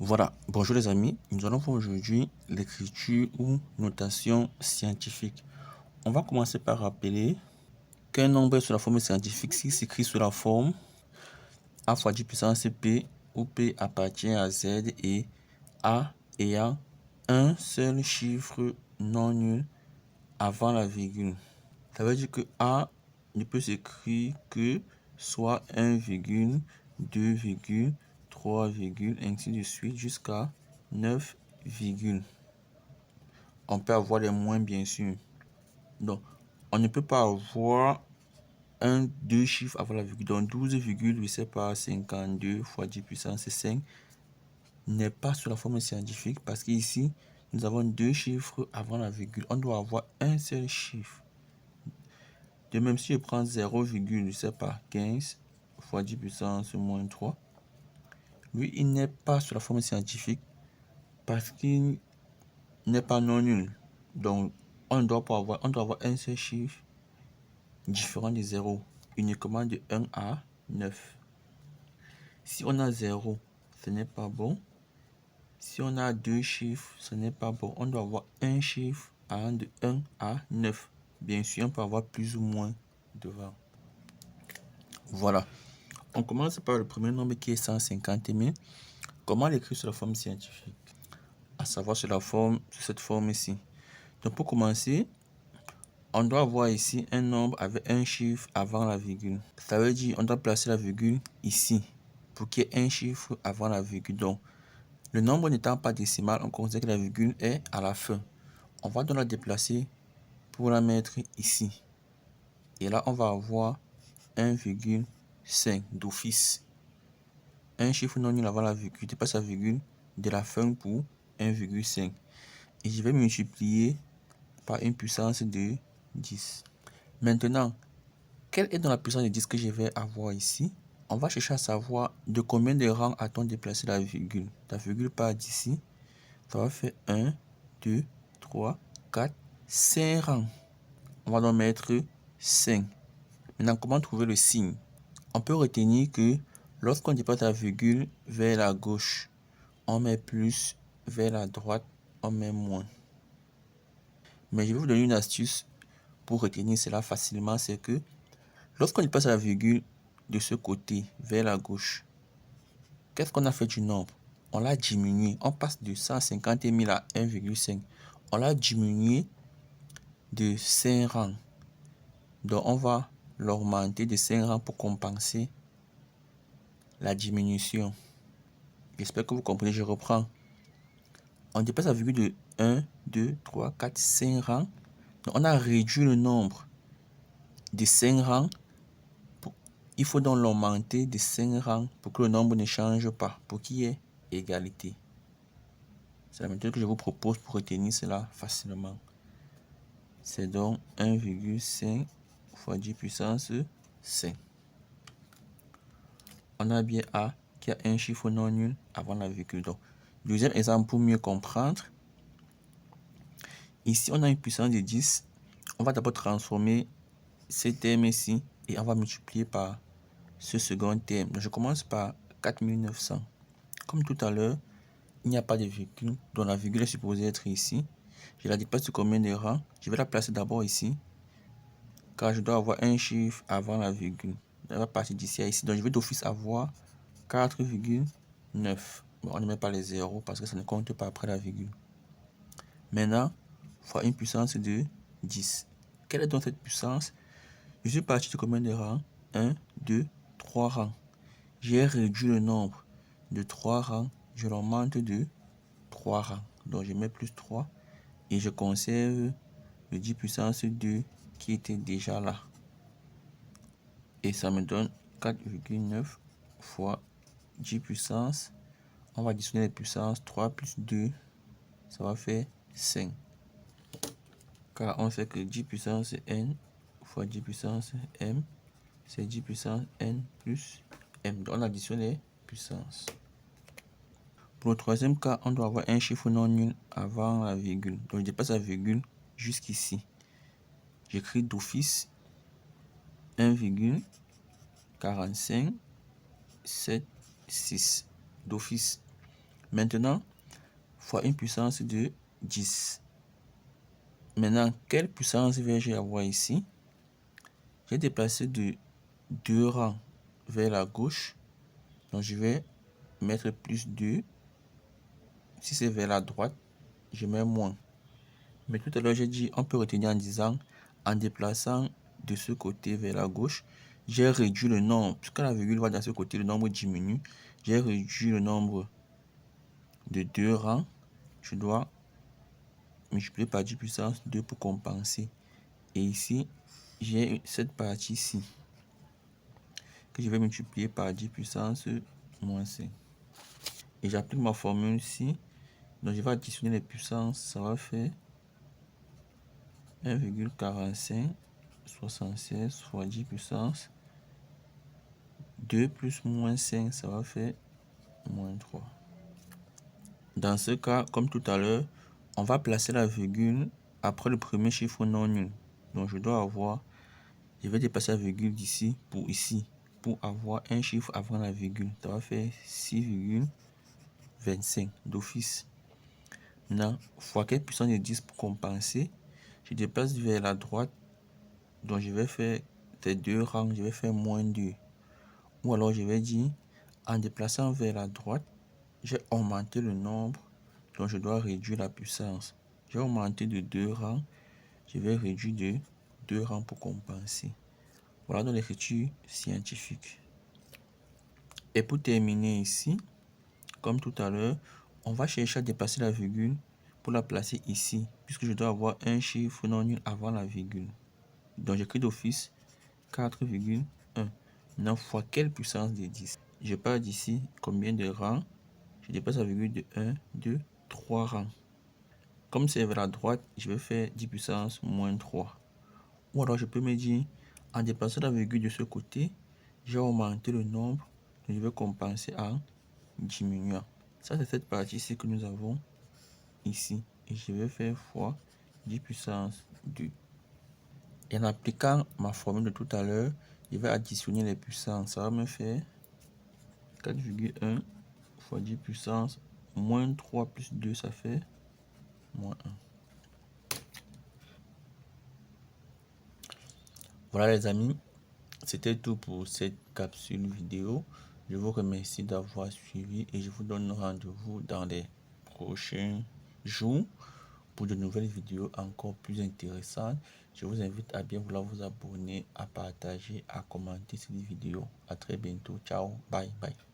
Voilà, bonjour les amis, nous allons voir aujourd'hui l'écriture ou notation scientifique. On va commencer par rappeler qu'un nombre est sous la forme scientifique s'il s'écrit sous la forme a fois 10 puissance p, où p appartient à z et a ayant un seul chiffre non nul avant la virgule. Ça veut dire que a ne peut s'écrire que soit 1, 2, 3, ainsi de suite jusqu'à 9, on peut avoir les moins bien sûr. Donc, on ne peut pas avoir deux chiffres avant la virgule. Donc, 12,8 par 52 fois 10 puissance 5 n'est pas sous la forme scientifique parce qu'ici, nous avons deux chiffres avant la virgule. On doit avoir un seul chiffre. De même, si je prends 0,15 fois 10 puissance moins 3, lui, il n'est pas sous la forme scientifique parce qu'il n'est pas non nul. Donc, on doit avoir un seul chiffre différent de 0, uniquement de 1 à 9. Si on a 0, ce n'est pas bon. Si on a deux chiffres, ce n'est pas bon. On doit avoir un chiffre allant de 1 à 9. Bien sûr, on peut avoir plus ou moins devant. Voilà. On commence par le premier nombre qui est 150 000. Comment l'écrire sur la forme scientifique? À savoir sur cette forme ici. Donc pour commencer, on doit avoir ici un nombre avec un chiffre avant la virgule. Ça veut dire on doit placer la virgule ici pour qu'il y ait un chiffre avant la virgule. Donc le nombre n'étant pas décimal, on considère que la virgule est à la fin. On va donc la déplacer pour la mettre ici. Et là, on va avoir 1,5 d'office. Un chiffre non nul avant la virgule, dépasse la virgule de la fin pour 1,5. Et je vais multiplier par une puissance de 10. Maintenant, quelle est dans la puissance de 10 que je vais avoir ici? On va chercher à savoir de combien de rangs a-t-on déplacé la virgule. La virgule part d'ici. Ça va faire 1, 2, 3, 4, 5 rangs. On va donc mettre 5. Maintenant, comment trouver le signe? On peut retenir que lorsqu'on déplace la virgule vers la gauche, on met plus, vers la droite, on met moins. Mais je vais vous donner une astuce pour retenir cela facilement, c'est que lorsqu'on déplace la virgule de ce côté, vers la gauche, qu'est-ce qu'on a fait du nombre? On l'a diminué. On passe de 150 000 à 1,5. On l'a diminué de 5 rangs. Donc, on va l'augmenter de 5 rangs pour compenser la diminution. J'espère que vous comprenez. Je reprends. On dépasse la virgule de 1, 2, 3, 4, 5 rangs. Donc, on a réduit le nombre de 5 rangs. Il faut donc l'augmenter de 5 rangs pour que le nombre ne change pas, pour qu'il y ait égalité. C'est la méthode que je vous propose pour retenir cela facilement. C'est donc 1,5 fois 10 puissance 5. On a bien A qui a un chiffre non nul avant la virgule. Donc, deuxième exemple pour mieux comprendre. Ici, on a une puissance de 10. On va d'abord transformer ces termes ici et on va multiplier par ce second terme. Donc, je commence par 4900. Comme tout à l'heure, il n'y a pas de virgule, donc la virgule est supposée être ici. Je la dépasse de combien de rangs? Je vais la placer d'abord ici, car je dois avoir un chiffre avant la virgule. Elle va partir d'ici à ici. Donc, je vais d'office avoir 4,9. Bon, on ne met pas les zéros parce que ça ne compte pas après la virgule. Maintenant, fois une puissance de 10. Quelle est donc cette puissance? Je suis parti de combien de rangs? 1, 2, 3 rangs. J'ai réduit le nombre de 3 rangs. Je l'augmente de 3 rangs. Donc, je mets plus 3 et je conserve le 10 puissance 2 qui était déjà là. Et ça me donne 4,9 fois 10 puissance. On va additionner les puissances. 3 plus 2, ça va faire 5. Car on sait que 10 puissance n fois 10 puissance m, c'est 10 puissance n plus m. Donc on additionne les puissances. Pour le troisième cas, on doit avoir un chiffre non nul avant la virgule. Donc je dépasse la virgule jusqu'ici. J'écris d'office 1,4576 d'office. Maintenant, fois une puissance de 10. Maintenant, quelle puissance vais-je avoir ici? J'ai déplacé de 2 rangs vers la gauche. Donc, je vais mettre plus 2. Si c'est vers la droite, je mets moins. Mais tout à l'heure, j'ai dit, on peut retenir en disant, en déplaçant de ce côté vers la gauche, j'ai réduit le nombre. Puisque la virgule va dans ce côté, le nombre diminue. J'ai réduit le nombre de 2 rangs. Je dois multiplier par 10 puissance 2 pour compenser. Et ici, j'ai cette partie-ci que je vais multiplier par 10 puissance moins 5. Et j'applique ma formule ici. Donc, je vais additionner les puissances. Ça va faire 1,45 76 fois 10 puissance 2 plus moins 5, ça va faire moins 3. Dans ce cas, comme tout à l'heure, on va placer la virgule après le premier chiffre non nul. Donc, je vais dépasser la virgule d'ici pour avoir un chiffre avant la virgule. Ça va faire 6,25 d'office. Maintenant, fois quelle puissance de 10 pour compenser, je déplace vers la droite. Donc, je vais faire ces 2 rangs, je vais faire moins 2. Ou alors, je vais dire, en déplaçant vers la droite, j'ai augmenté le nombre, donc je dois réduire la puissance. J'ai augmenté de 2 rangs, je vais réduire de 2 rangs pour compenser. Voilà donc l'écriture scientifique. Et pour terminer ici, comme tout à l'heure, on va chercher à déplacer la virgule pour la placer ici, puisque je dois avoir un chiffre non nul avant la virgule. Donc j'écris d'office 4,1. Maintenant, fois quelle puissance de 10? Je pars d'ici, combien de rangs? Je dépasse la virgule de 1, 2, 3 rangs. Comme c'est vers la droite, je vais faire 10 puissance moins 3. Ou alors je peux me dire, en déplaçant la virgule de ce côté, j'ai augmenté le nombre, donc je vais compenser en diminuant. Ça, c'est cette partie-ci que nous avons ici. Et je vais faire fois 10 puissance 2. Et en appliquant ma formule de tout à l'heure, je vais additionner les puissances. Ça va me faire 4,1 fois 10 puissance moins 3 plus 2, ça fait moins 1. Voilà les amis, c'était tout pour cette capsule vidéo. Je vous remercie d'avoir suivi et je vous donne rendez-vous dans les prochains jours pour de nouvelles vidéos encore plus intéressantes. Je vous invite à bien vouloir vous abonner, à partager, à commenter cette vidéo. À très bientôt. Ciao, bye bye.